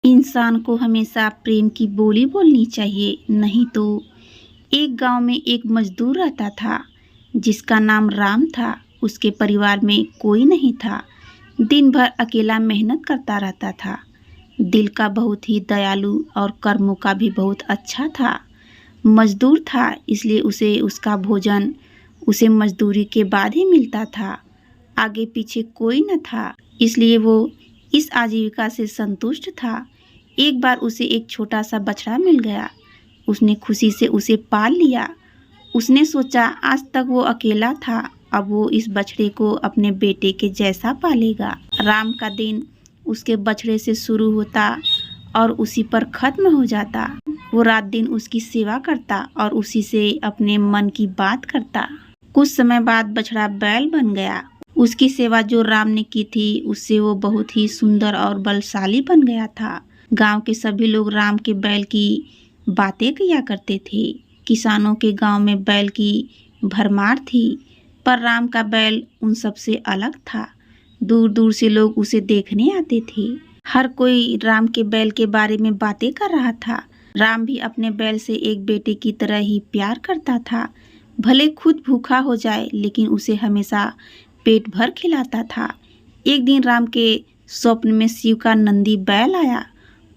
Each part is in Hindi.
इंसान को हमेशा प्रेम की बोली बोलनी चाहिए, नहीं तो। एक गांव में एक मजदूर रहता था जिसका नाम राम था। उसके परिवार में कोई नहीं था। दिन भर अकेला मेहनत करता रहता था। दिल का बहुत ही दयालु और कर्मों का भी बहुत अच्छा था। मजदूर था, इसलिए उसे उसका भोजन उसे मजदूरी के बाद ही मिलता था। आगे पीछे कोई न था, इसलिए वो इस आजीविका से संतुष्ट था। एक बार उसे एक छोटा सा बछड़ा मिल गया। उसने खुशी से उसे पाल लिया। उसने सोचा आज तक वो अकेला था, अब वो इस बछड़े को अपने बेटे के जैसा पालेगा। राम का दिन उसके बछड़े से शुरू होता और उसी पर खत्म हो जाता। वो रात दिन उसकी सेवा करता और उसी से अपने मन की बात करता। कुछ समय बाद बछड़ा बैल बन गया। उसकी सेवा जो राम ने की थी, उससे वो बहुत ही सुंदर और बलशाली बन गया था। गांव के सभी लोग राम के बैल की बातें किया करते थे। किसानों के गांव में बैल की भरमार थी, पर राम का बैल उन सब से अलग था। दूर दूर से लोग उसे देखने आते थे। हर कोई राम के बैल के बारे में बातें कर रहा था। राम भी अपने बैल से एक बेटे की तरह ही प्यार करता था। भले खुद भूखा हो जाए, लेकिन उसे हमेशा पेट भर खिलाता था। एक दिन राम के स्वप्न में शिव का नंदी बैल आया।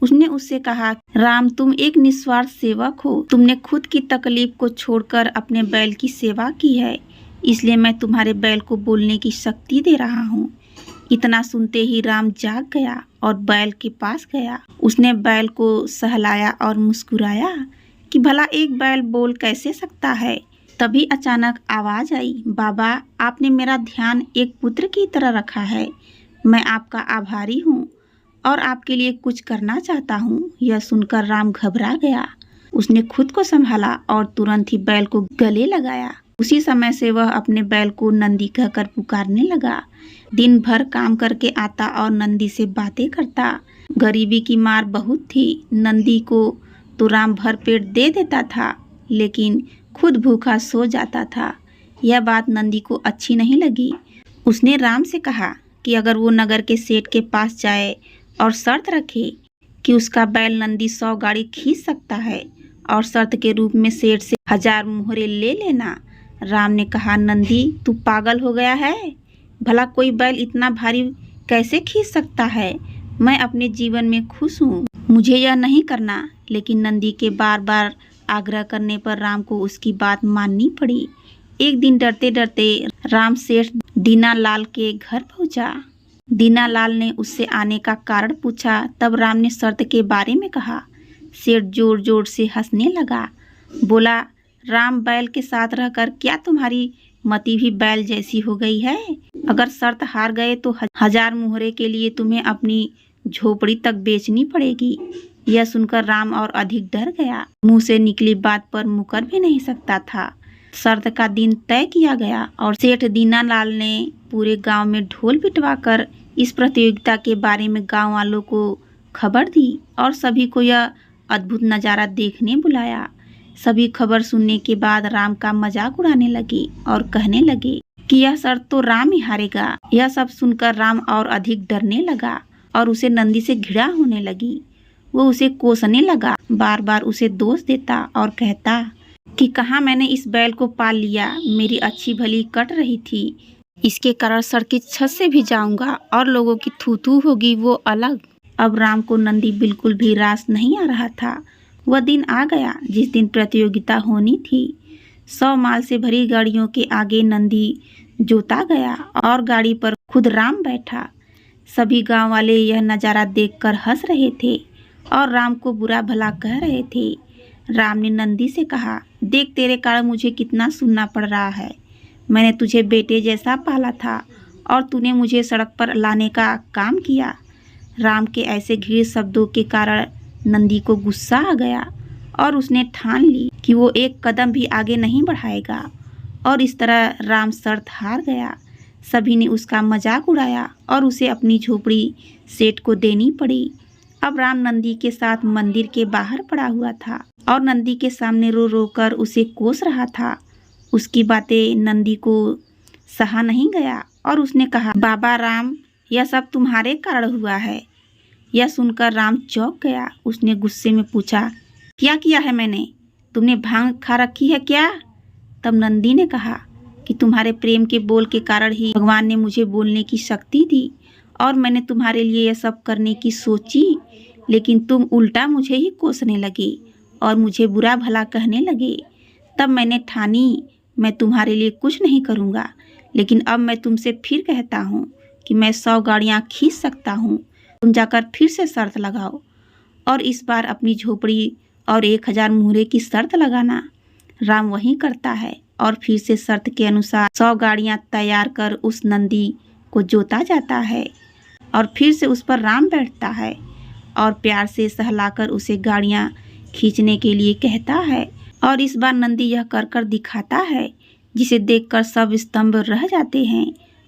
उसने उससे कहा, राम तुम एक निस्वार्थ सेवक हो। तुमने खुद की तकलीफ को छोड़कर अपने बैल की सेवा की है, इसलिए मैं तुम्हारे बैल को बोलने की शक्ति दे रहा हूँ। इतना सुनते ही राम जाग गया और बैल के पास गया। उसने बैल को सहलाया और मुस्कुराया कि भला एक बैल बोल कैसे सकता है। तभी अचानक आवाज आई, बाबा आपने मेरा ध्यान एक पुत्र की तरह रखा है। मैं आपका आभारी हूँ और आपके लिए कुछ करना चाहता हूँ। यह सुनकर राम घबरा गया। उसने खुद को संभाला और तुरंत ही बैल को गले लगाया। उसी समय से वह अपने बैल को नंदी कहकर पुकारने लगा। दिन भर काम करके आता और नंदी से बातें करता। गरीबी की मार बहुत थी। नंदी को तो राम भर पेट दे देता था, लेकिन खुद भूखा सो जाता था। यह बात नंदी को अच्छी नहीं लगी। उसने राम से कहा कि अगर वो नगर के सेठ के पास जाए और शर्त रखे कि उसका बैल नंदी 100 गाड़ी खींच सकता है और शर्त के रूप में सेठ से 1000 मुहरे ले लेना। राम ने कहा, नंदी तू पागल हो गया है? भला कोई बैल इतना भारी कैसे खींच सकता है? मैं अपने जीवन में खुश हूँ, मुझे यह नहीं करना। लेकिन नंदी के बार बार आग्रह करने पर राम को उसकी बात माननी पड़ी। एक दिन डरते डरते राम सेठ दीनालाल के घर पहुंचा। दीनालाल ने उससे आने का कारण पूछा। तब राम ने शर्त के बारे में कहा। सेठ जोर जोर से हंसने लगा। बोला, राम बैल के साथ रहकर क्या तुम्हारी मति भी बैल जैसी हो गई है? अगर शर्त हार गए तो 1000 मुहरे के लिए तुम्हें अपनी झोपड़ी तक बेचनी पड़ेगी। यह सुनकर राम और अधिक डर गया। मुंह से निकली बात पर मुकर भी नहीं सकता था। शर्त का दिन तय किया गया और सेठ दीनालाल ने पूरे गांव में ढोल पिटवाकर इस प्रतियोगिता के बारे में गांव वालों को खबर दी और सभी को यह अद्भुत नज़ारा देखने बुलाया। सभी खबर सुनने के बाद राम का मजाक उड़ाने लगे और कहने लगे कि यह शर्त तो राम ही हारेगा। यह सब सुनकर राम और अधिक डरने लगा और उसे नंदी से घृणा होने लगी। वो उसे कोसने लगा, बार बार उसे दोष देता और कहता कि कहाँ मैंने इस बैल को पाल लिया, मेरी अच्छी भली कट रही थी, इसके कारण सर की छत से भी जाऊंगा और लोगों की थू थू होगी वो अलग। अब राम को नंदी बिल्कुल भी रास नहीं आ रहा था। वह दिन आ गया जिस दिन प्रतियोगिता होनी थी। 100 माल से भरी गाड़ियों के आगे नंदी जोता गया और गाड़ी पर खुद राम बैठा। सभी गांव वाले यह नज़ारा देखकर हंस रहे थे और राम को बुरा भला कह रहे थे। राम ने नंदी से कहा, देख तेरे कारण मुझे कितना सुनना पड़ रहा है। मैंने तुझे बेटे जैसा पाला था और तूने मुझे सड़क पर लाने का काम किया। राम के ऐसे घृणित शब्दों के कारण नंदी को गुस्सा आ गया और उसने ठान ली कि वो एक कदम भी आगे नहीं बढ़ाएगा और इस तरह राम शर्त हार गया। सभी ने उसका मजाक उड़ाया और उसे अपनी झोपड़ी सेठ को देनी पड़ी। अब राम नंदी के साथ मंदिर के बाहर पड़ा हुआ था और नंदी के सामने रो रो कर उसे कोस रहा था। उसकी बातें नंदी को सहा नहीं गया और उसने कहा, बाबा राम, यह सब तुम्हारे कारण हुआ है। यह सुनकर राम चौंक गया। उसने गुस्से में पूछा, क्या किया है मैंने? तुमने भांग खा रखी है क्या? तब नंदी ने कहा कि तुम्हारे प्रेम के बोल के कारण ही भगवान ने मुझे बोलने की शक्ति दी और मैंने तुम्हारे लिए यह सब करने की सोची, लेकिन तुम उल्टा मुझे ही कोसने लगे और मुझे बुरा भला कहने लगे। तब मैंने ठानी मैं तुम्हारे लिए कुछ नहीं करूँगा, लेकिन अब मैं तुमसे फिर कहता हूँ कि मैं 100 गाड़ियाँ खींच सकता हूँ। तुम जाकर फिर से शर्त लगाओ और इस बार अपनी झोपड़ी और 1000 मुहरे की शर्त लगाना। राम वही करता है और फिर से शर्त के अनुसार 100 गाड़ियाँ तैयार कर उस नंदी को जोता जाता है और फिर से उस पर राम बैठता है और प्यार से सहलाकर उसे गाड़ियाँ खींचने के लिए कहता है। और इस बार नंदी यह कर कर दिखाता है, जिसे देखकर सब स्तंभ रह जाते हैं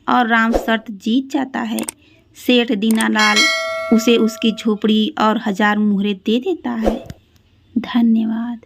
और राम शर्त जीत जाता है। सेठ दीनालाल उसे उसकी झोपड़ी और 1000 मुहरे दे देता है। धन्यवाद।